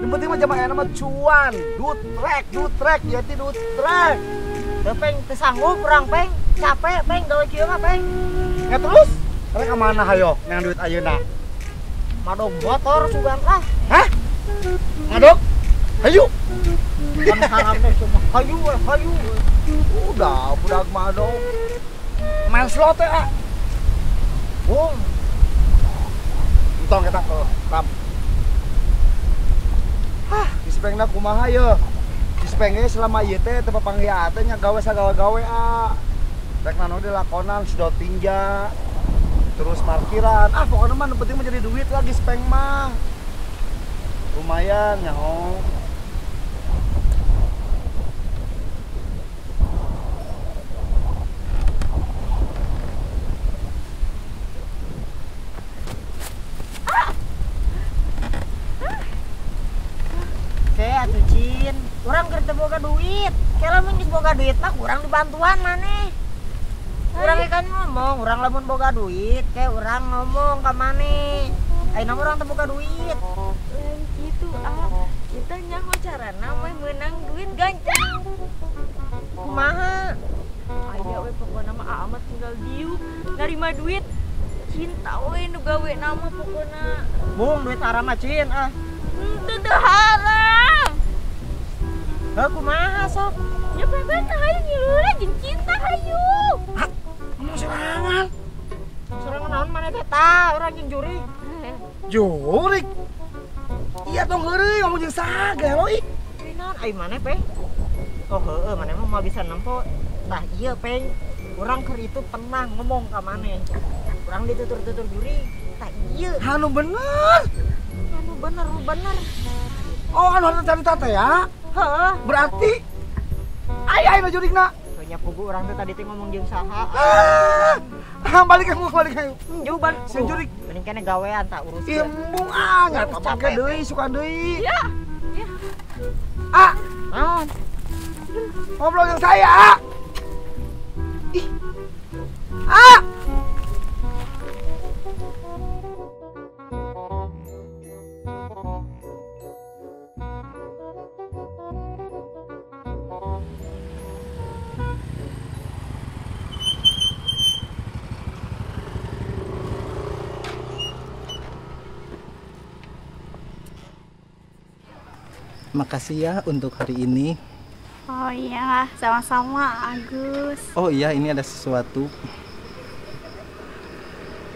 Yang penting mah jamaah nama cuan, dutrek, ya ti dutrek. Teu peng teu sanggup urang peng, capek peng gawe kieu mah peng. Ya terus, mereka mana hayo yang duit ayeuna? Madog motor sugan ah. Hah? Ngadog? Hayu. Kan salam teh cuma hayu. Udah, budak madog. Main slot teh ah. Oh. Entong kita ke ram. Hah, dispengna kumaha ye? Dispengnya selama ieu teh teu papanggihan teh nya gawe sagala-gawe ah. Rek nano dilakonan sedot tinja. Terus parkiran. Ah, pokoknya mah penting mah jadi duit lagi speng mah. Lumayan nyaho. Atuh Cin, urang keur teu boga duit. Kela mun geus boga duit mah urang dibantuan maneh. Urang kan ngomong, urang lamun boga duit, kayak urang ngomong ka maneh. Ayeuna urang teu boga duit. Lain kitu ah. Kita nyaho carana mah meunang duit gancang. Kumaha? Aya we pokona mah amat tinggal diuk narima duit. Cinta we nu gawe nama pokona. Bung duit haram mah Cin ah. Teu haram. Heuh kumaha sok? Ya bebas hayu ngiluran jeung cinta hayu. Mau serangan. Sorangan naon maneh teh tah, urang jeung jurig. Jurik. Iya dong heureuy ngomong jeung saga loi. Naon ai maneh peng? Oh heueuh maneh mah bisa nempo. Tah ieu peng, urang keur itu pernah ngomong ka maneh. Urang ditutur-tutur jurig. Tah ieu. Anu bener. Anu bener. Oh, anu ada cerita teh ya. Heeh. Berarti aya jurigna. Nya pugu urang teh tadi teh ngomong jeung saha. Balik kamu. Juban Si jurig. Mending kene gawean tak uruskeun. Embung nya pake deui suka deui. Ya. Ah, Naon? ngobrol yang saya. Ih. Ah. Makasih ya untuk hari ini. Oh iya, sama-sama Agus. Oh iya, ini ada sesuatu.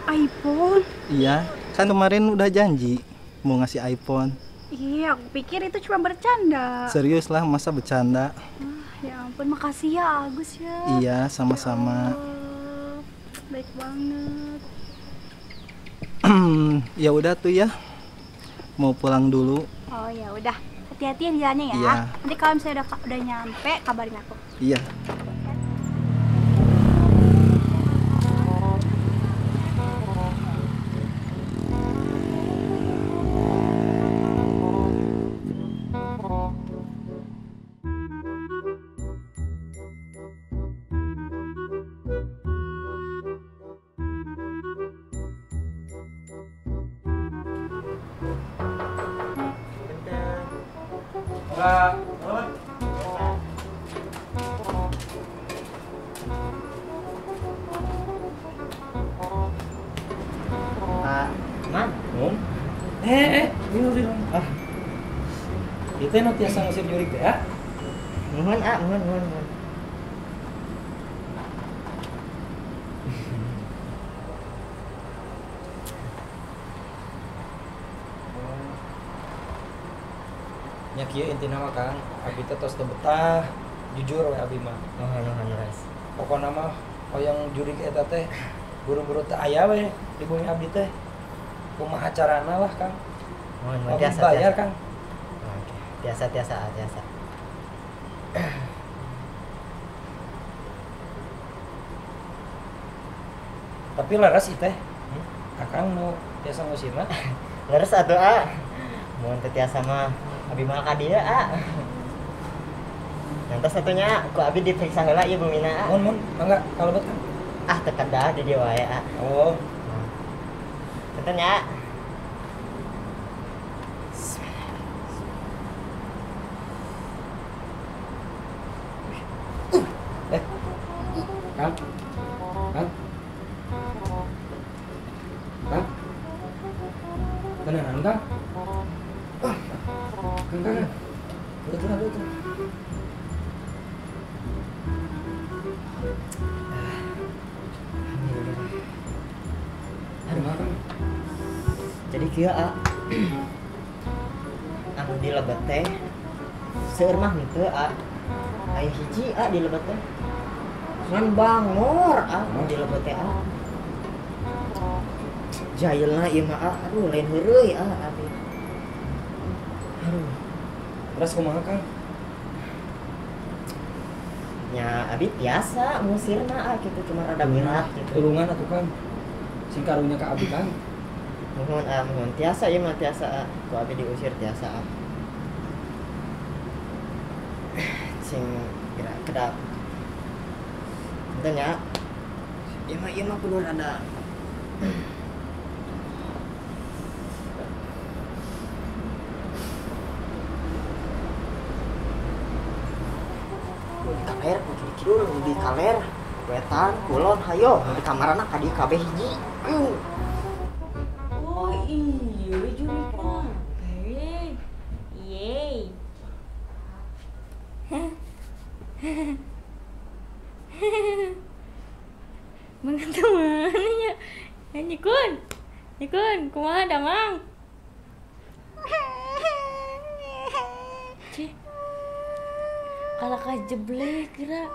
iPhone? Iya, kan kemarin udah janji mau ngasih iPhone. Iya, aku pikir itu cuma bercanda. Serius lah, masa bercanda? Ya ampun, makasih ya Agus ya. Iya, sama-sama. Oh, baik banget. Ya udah tuh ya, mau pulang dulu. Oh ya udah, hati-hati ya di jalannya ya. Iya. Nanti kalau misalnya udah nyampe, kabarin aku. Iya. Minum. Ah. Itu nu tiasa ngusir jurig teh ya. Nuhun. Nya kieu intina mah Kang, abi teh tos teu betah. Jujur we abi mah. Nuhun res. Pokona mah hoyong jurig eta teh buru-buru teu aya we di bumi abdi teh. Kumaha carana lah Kang? Nuhun Abdi bayar Kang. Biasa. Tapi laras ieu teh. Akang nu biasa ngusirna. Leres atuh ah. Mun teu tiasa mah abi mah ka dieu ah. Nanti satunya ku abi diperiksa heula ieu bumina ah. Mun mangga kalebet Kang. Ah teu kada di dieu wae ah. Oh, Tentunya. Kang? Kang? Kang? Beneran Kang? Kang. Betul. Aduh, Kang. Jadi kieu anu di lebet teh seueur mah henteu aya hiji di lebet teh ngan bangor di lebet teh jayeulna ieu mah aduh lain heureuy abi. Aduh, Terus kumaha Kang? nya abi biasa ngusirna gitu cuma rada berat gitu. Tulungan atuh Kang. Sing karunya ka abi Kang. Mohon tiasa ieu mah tiasa ku abi diusir tiasa sing kira kedap nya ieu mah kudu rada kaler kudu kidul di kaler wetan kulon hayo di kamarana ka dieu kabeh hiji. Oh iya, Juniper. Yeay. Mengentu mana ya? Nyikun, kumaha da Mang? Cih. Kalau kajeblek kira.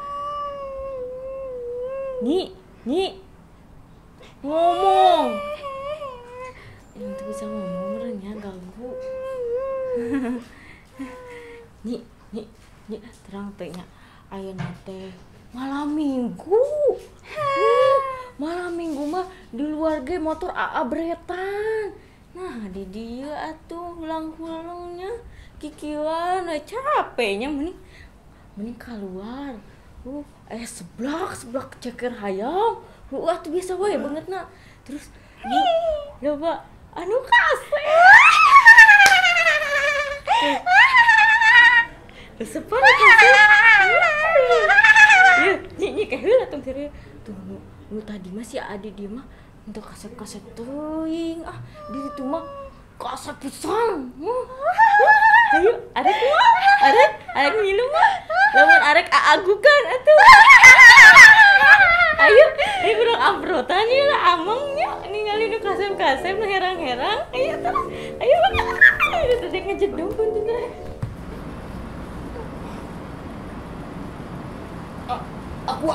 Nyi. Ngomong. Yang tuh bisa ngomong merenya ganggu. Nyi, terang tehnya. Ayeuna teh malam minggu. Malam minggu mah di luar ge motor AA beretan. Nah, di dia atuh ulang-ulangnya kikiwan capeknya mending keluar. Seblak ceker hayam. Atuh biasa wae bangetna. Terus loba anu kasep. Sepan kasep. Nyi kaheula tong serius. Tuh nu tadi mah si Adi dia mah untuk kasep-kasep teuing. Di ditu mah kasep pisan. Ayo, arek ngilu mah. Lamun arek aagukan atuh. Ayo kurang amprotan ieu lah amangnya ningali nu kasep-kasep nu herang-herang. Ayo terus. Ayo tadi ngejedong pun teh. Aku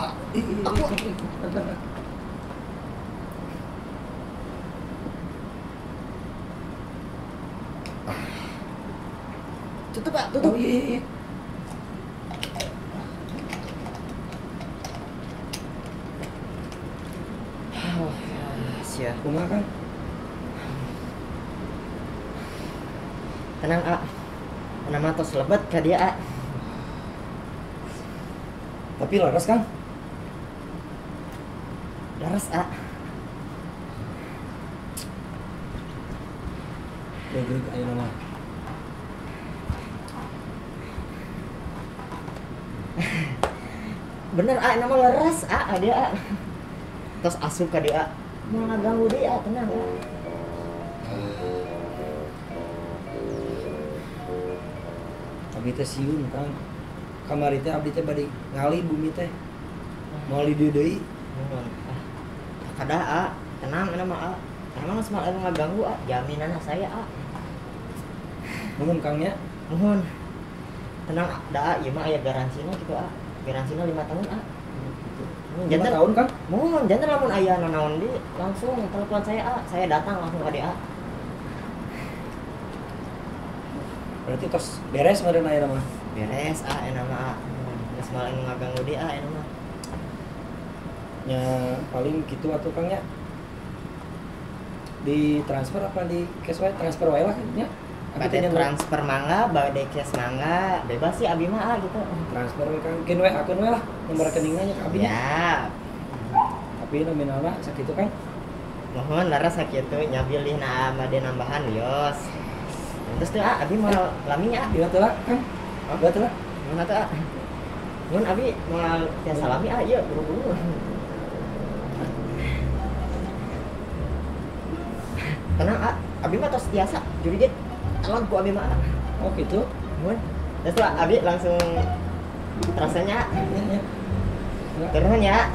Tutup Pak, tutup. Oh, iya. Sia. Kumaha Kang? Tenang nama tos lebet ka dia Tapi laras Kang. laras Geug ayeuna mah. bener nama laras dia tos asup ka dia mau ngaganggu dia tenang Abdi teh siun Kang. Kamari teh abdi teh bade ngali bumi teh. Moal di dieu deui. kada tenang nama emang semal anu ngaganggu jaminanna saya Nuhun Kang nya. mohon tenang ieu mah aya garansina gitu garansina 5 tahun 5 tahun Kang. mohon janten lamun aya naon di langsung telepon saya datang langsung ka dia Berarti tos beres meureun ayeuna mah. beres enak mah geus mal anu ngaganggu dia enak mah Nya paling kitu atuh Kang nya. Di transfer apa di cash wae? Transfer wae lah nya. bade transfer mangga bade cash mangga bebas sih abi mah gitu Transfer we Kang. Keun we akun we lah nomor rekeningna nya ka abi. ya Tapi nominalna sakitu Kang. mohon laras sakitu nya bilihna bade nambahan yos terus tuh abi mau lami ya Ieu teh lah Kang. Ieu teh lah. mana tuh Mun abi moal tiasa salami ieu buru-buru. Tenang abi mah tos tiasa juri dit. Alam ku abi mah. Oh gitu. Mun. Terus lah abi langsung rasanya Ya. turun ya.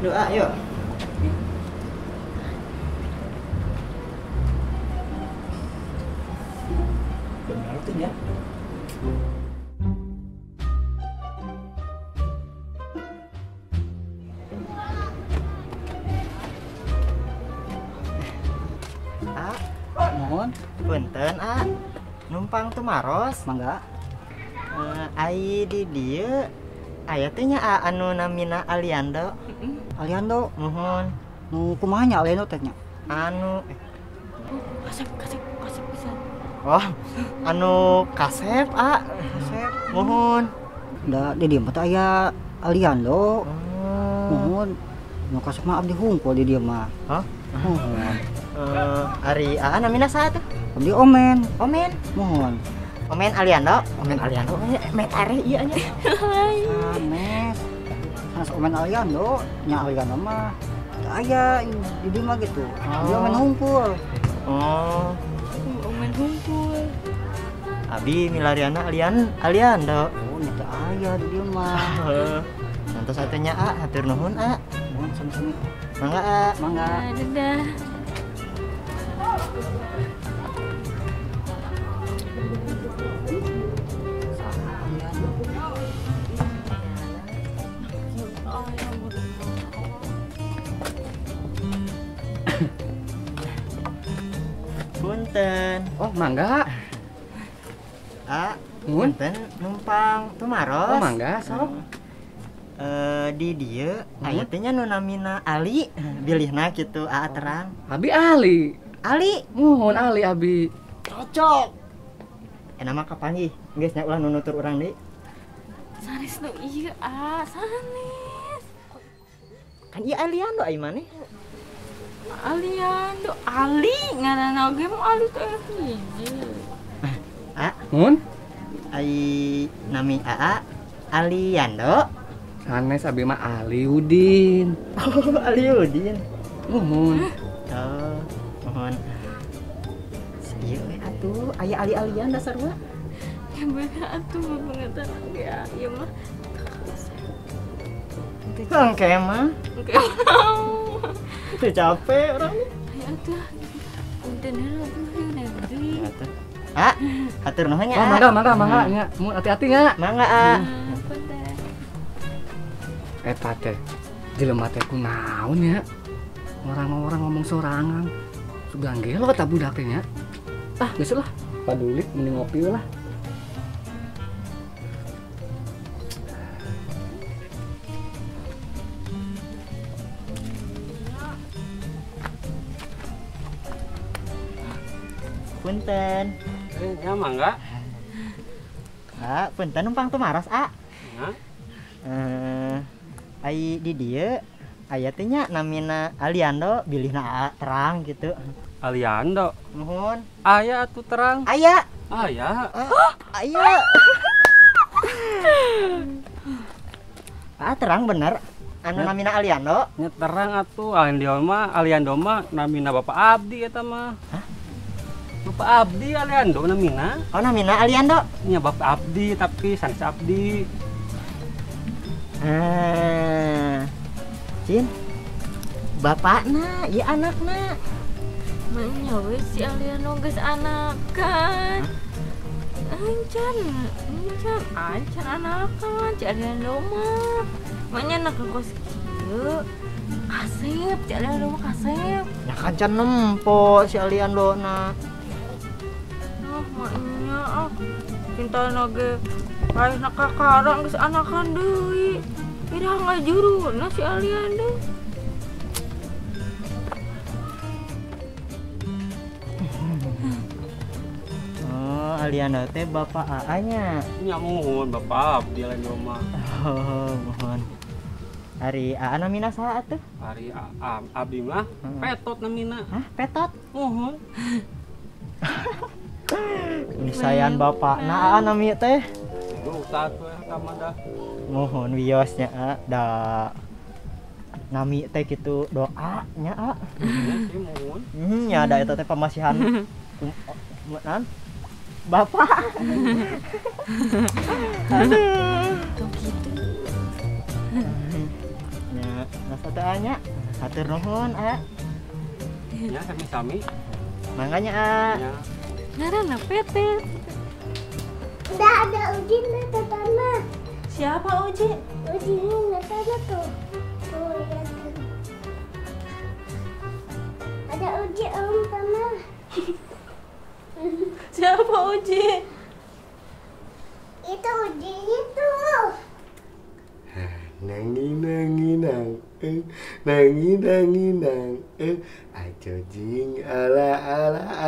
Doa yuk. Benar tuh ya. Mohon, Punten numpang tuh maros. mangga. Ai di dieu aya teh nya anu namina Aliando. Aliando, Nuhun. nu kumaha nya Aliando teh nya? Anu Kasep pisan. oh anu kasep Kasep. nuhun. Da di dieu mah teh aya Aliando. Oh. Mohon. Nu kasep mah abdi hungkul di dieu mah. Hah? Mohon. Ari namina saha teh? Abdi Omen. Omen. Mohon. Omen Aliando. Omen Aliando. Metare ieu nya. Sanes. Sanes Omen Aliando, nya Aliando mah teu aya di dieu mah gitu. Dia Omen hungkul. Oh. Omen hunkul. Abi milariana Aliando. Oh, nya teu aya di dieu mah. Santos atunya hatur nuhun Mohon sami-sami. Mangga Mangga. Dadah. Punten. Oh, mangga. Mun? Punten numpang tumaros. Oh, mangga, sok. Di dieu aya teh nya nu namina Ali, bilihna kitu terang. Abi ahli. Ali Mohon ahli abi. cocok. Nama kapanggih? Geus nya ulah nu nutur urang deui. Sanes nu ieu sanes. Kan ieu Aliando ai maneh. Aliando, Ali ngaranna oge mah Ali teh hiji. Mun? Ai nami Aliando. Sanes abi mah ahli Udin. Oh, Aliudin. Mohon. Oh, mohon. Ieu atuh aya Ali-alian dasar mah. Ya bener atuh pengetan ge ieu mah. Engke mah. Oke. Teu capek urang. Aya atuh. Punten heula atuh negeri. Atur nuhun nya. Oh, mangga nya. Mun hati-hati nya. Mangga Punten. Eta teh jelema teh kunaon ya? Orang-orang ngomong sorangan. Sugang gelo eta budak teh nya. Geus lah. Paduli mending ngopi lah. Punten. Ya mangga. Punten numpang tumaros Hah? Ai di dieu aya teh nya namina Aliando, bilihna terang gitu. Aliando, Nuhun. aya atuh terang. Aya. Aya. Aya. Terang bener. Anu namina Aliando. Nya terang atuh Aliando mah namina Bapak Abdi eta mah. Hah? Bapak Abdi Aliando namina. Oh namina Aliando. Nya Bapak Abdi tapi sanes Abdi. Cin. Bapakna, ieu anakna. Manya we si Aliano geus anakan. Ancan anakan si Aliano mah. Manya anak kos kieu. Kasep, si Aliano mah kasep. Ya kancan nempo si Aliando na. Maknya cinta nage kayak nak kakarang geus anakan deui. Irah ngajuruna si Aliando. Oh, Aliando teh bapak AA-nya. Nya mohon Bapak Abdi Aliando mah. Oh, mohon. Hari AA namina saha atuh? Ari Abdi mah Petot namina. Hah, Petot? Mohon. Misayan bapakna AA nami teh. Ustaz we sama dah. Mohon wiosnya da nami teh kitu doa nya nya da eta teh pamasihan nan Bapak. Tuh gitu. Nya nasa teh nya hatur nuhun Ya sami-sami. manganya Ya. Ngaranna Petet. Udah ada uji nih tetana. Siapa Oji? Uji ini tetana tuh. Tuh lihat tuh. Ada uji Tana. Siapa Oji? Itu uji itu. Nangi nang ajo jing ala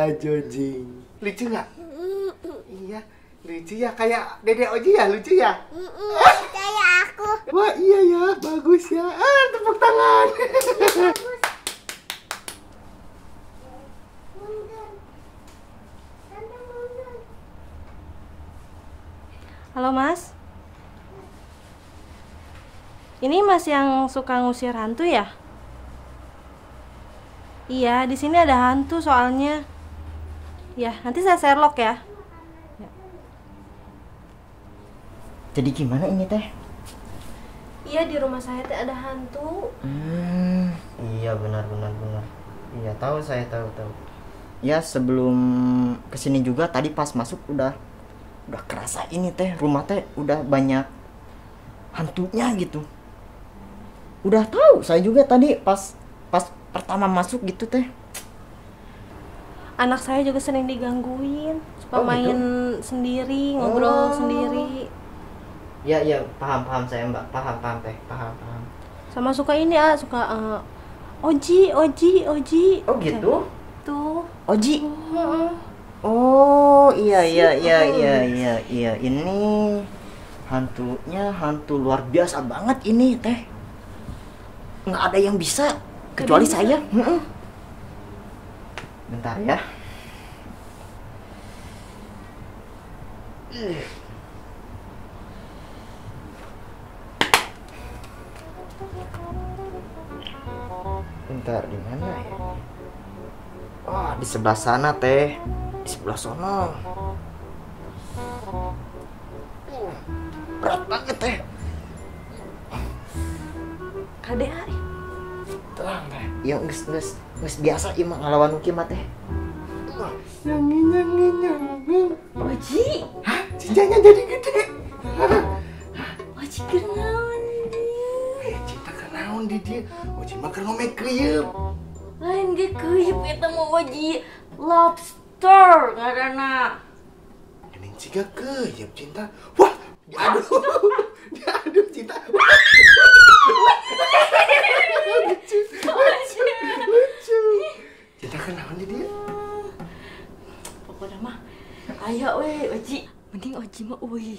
ajo jing. Lucu nggak? Iya lucu ya, kayak Dede Oji ya, lucu ya. Kayak aku. Wah iya ya, bagus ya. Tepuk tangan. Mundur. Tante mundur. Halo Mas. Ini Mas yang suka ngusir hantu ya? Iya, di sini ada hantu soalnya. Ya, nanti saya Sherlock ya. Jadi gimana ini teh? Iya, di rumah saya teh ada hantu. Iya benar. Iya tahu, saya tahu. Ya sebelum kesini juga tadi pas masuk udah kerasa ini teh, rumah teh udah banyak hantunya gitu. Udah tahu saya juga tadi pas pertama masuk gitu teh. Anak saya juga sering digangguin, suka Oh, gitu? main sendiri, ngobrol sendiri. Iya paham saya Mbak, paham teh, paham. Sama suka ini suka Oji. Oh gitu? Tuh. Oji. Heeh. Oh iya. Ini hantunya hantu luar biasa banget ini teh. Nggak ada yang bisa kecuali saya. Bentar ya. Bentar, di mana ya? Oh, di sebelah sana teh. Di sebelah sono. Berat banget teh. Kade hari. Tenang teh. Ya geus biasa ieu mah ngalawan kieu mah teh. Nyanyi. Oji. Hah? Cincanya jadi gede. Oji kenaon Cinta kenaon di dia. Oji mah keur ngomong krieup. lain ge keuyeup eta mah Oji lobster ngaranna. Geuning ciga keuyeup cinta. Wah, diaduh cinta. Lucu. Cinta kenaon di dia. Pokoknya mah aya we Oji. Mending Oji mah euy.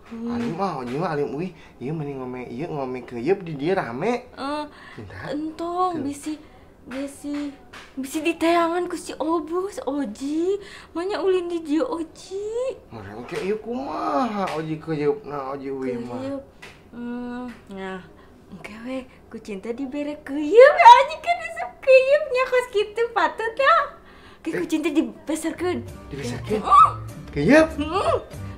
Alim alim euy. Ieu mending ngomong keuyeup di dia rame. Cinta. Entong bisi di tayangan ku si Obus Oji. Manya ulin di dia Oji. Maren ke ieu kumaha Oji keuyeup Oji euy mah. Keuyeup. Nah, engke we ku cinta dibere keuyeup anjing kan resep keuyeup nya kos kitu patut ya. Ke ku cinta dibesarkeun. Dibesarkeun? Keuyeup?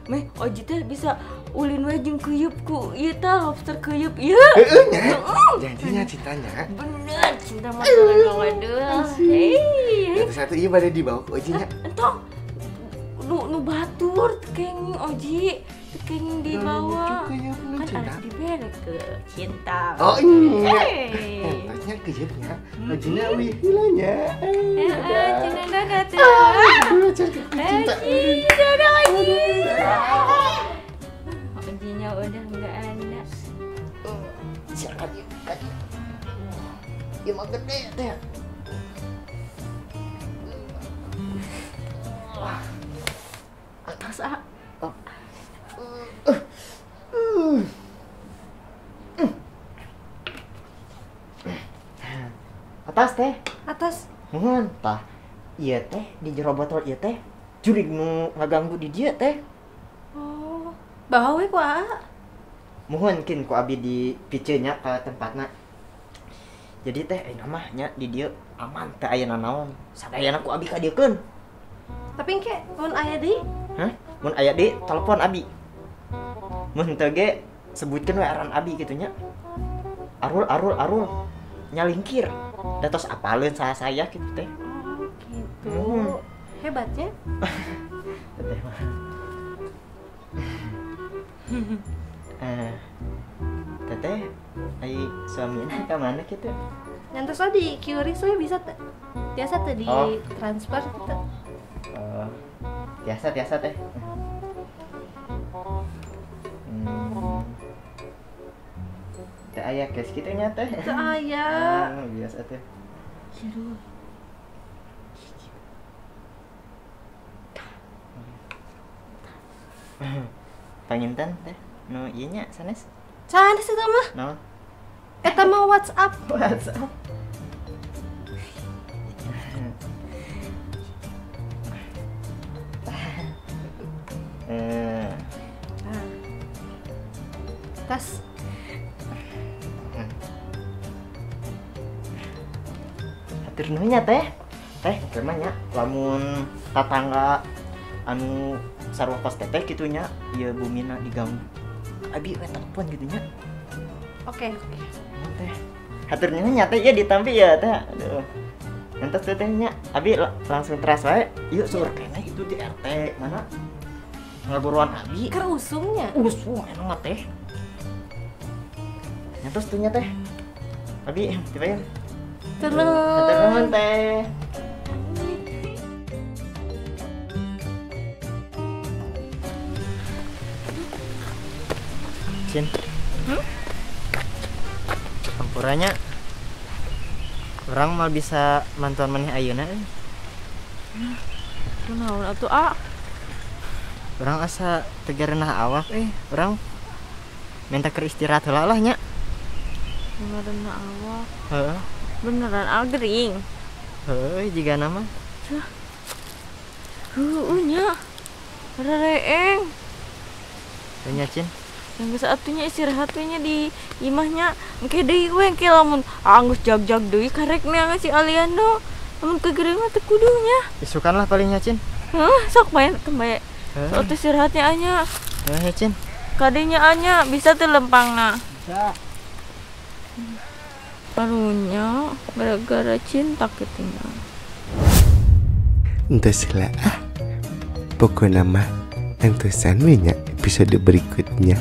Meh Oji teh bisa ulin we jeung keuyeup ku ieu tah lobster keuyeup ieu. Heeh nya. Janjinya cintanya. Bener, cinta mah jangan waduh. Hei. Satu ieu bade dibawa ke Oji nya. Entong nu batur tekeng Oji tekeng dibawa kan harus dibere ke cinta. Oh iya. Hey. Tanya keuyeup-nya. Ojinya euy hilanya. Cinta dadah tuh. Cinta. Dadah Oji. Ojinya udah enggak ada. Silakan yuk. Ieu mah gede teh. Atas Atas teh. Atas. Nuhun tah. Ieu teh di jero botol ieu teh jurig nu ngaganggu di dieu teh. Oh, Bawa we ku aa. Muhun kin ku abi di piceunya ke tempatna. Jadi teh namanya di dieu aman teh aya nanaon. Sadayana ku abi ka dieukeun. Tapi engke mun aya deui. Hah? Mun aya deui telepon abi. Mun teu ge sebutkeun we aran abi kitu nya. Arul nyalingkir. Da tos apaleun saha saya kitu teh. Gitu. Hebatnya. Teteh mah. Teteh, ai suamina ka mana kitu? Nyantos di QRIS we bisa teh. Biasa teh di transfer teh. Biasa teh. Teh aya cash kitu nya teh. Teu aya. Biasa teh. Panginten teh nu ieu nya sanes. Sanes eta mah. Naon? Eta mah WhatsApp. Tas. Hatur nuhun nya teh. Teh kumaha nya lamun tatangga anu sarua kos teteh kitu nya ieu bumina diganggu. Abi we telepon kitu nya. Oke. Teh. Hatur nuhun nya teh ya ditampi ya teh. Aduh. Entos teh nya abi langsung teras wae. Ieu sur keneh itu di RT mana? Ngaburuan abi. Keur usungnya. Usung anu mah teh. Entos tuh nya teh. Abi tiba ya. Hatur nuhun teh. Cin. Campurannya orang mal bisa mantuan maneh ayeuna. Kunaon atuh A? Orang asa tegareunah awak orang minta keur istirahat heula lah nya. Beneran awak. Heeh. Beneran algering. Heuh jiga nama. Nya. Rereeng. Tanya Cin. Yang satunya istirahat we nya di imahnya engke deui we engke lamun anggus jag-jag deui karek neangan si Aliando. Lamun kegering mah teu kudu nya. Isukan lah palingnya Cin. Sok main kembali. Sok istirahatnya anya. Ya Cin. Kadenya anya bisa teu lempangna. Bisa. Karunya gara-gara cinta ketinggalan. Entah salah. Pokoknya mah entusan we nya episode berikutnya.